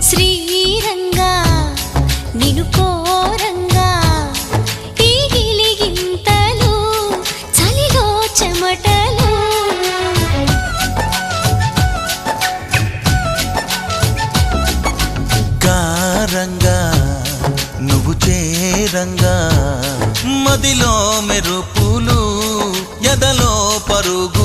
శ్రీరంగా నిను కోరంగా ఈ గిలిగింతలు చలిలో చెమటలు గారంగా నువ్వు చేరంగా మదిలో మెరుపులు ఎదలో పరుగు